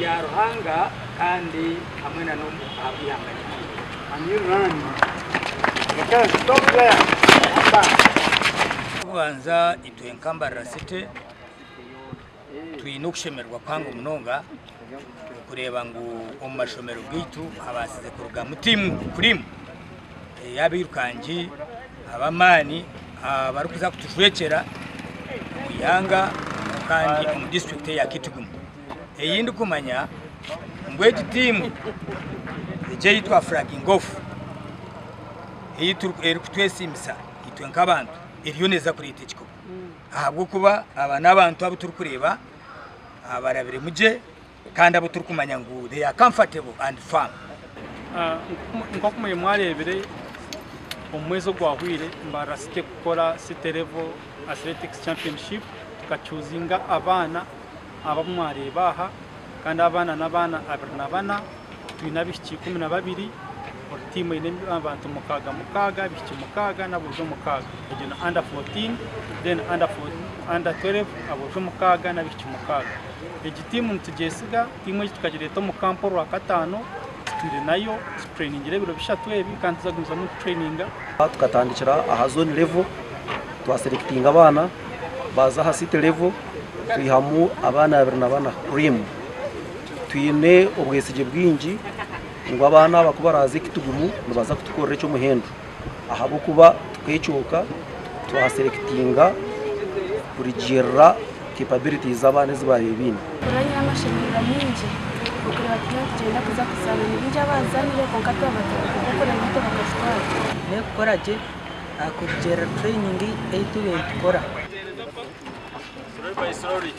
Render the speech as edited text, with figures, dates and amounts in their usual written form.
ya ruhanga kandi hamwe na no abihanganye. Kubanza itwe Nkambara City twinukishemerwa kwanga umunonga kureba ngo omashomero bwitu abasize kuruga mutimu kurimu yabirukangi abamani bari kuza kutushwekera Yanga kandi mu district ya Kitgum eyindi kumanya ngweti team je yitwa Flagging Off eri kutwesimisa itwe nkabantu eriyo neza kuri itekiko ahabwo kuba aba nabantu abo turi kureba abarabire muje kandi abo turi kumanya ngo they are comfortable and firm. Nko kumwe mwarebere omwezo gwahwire mbara City gukora City Level Athletics Championship tukachuzinga abana abamwareba aha kandi abana nabana abana twinabishiki 12 timu ine abantu mukaga bishiki mukaga nabujo mukaga ejuna under 14 then under 12 abujo mukaga nabishiki mukaga eji timu ntugesiga timu tukagireta mu kampo rwa katano turi nayo training rebiro bishatu ebi kandi zagumiza mu training tukatandikira aha zone level twaselectinga abana baza ha City level tuyihamu abana 22 rim twine ubwesije bwinji ngo abana bakubaraze Kitgumu baza kutukorera cyo muhendo ahabo kuba twecyuka twaselectinga kurigera capabilities abana zibaye bine uranya amashanyarazi mingi ukuri batugenda kuza kusaba ibinja bazanire konkato abatako gukora ibito bakashitara ne koraje akugera training 8 kora sorry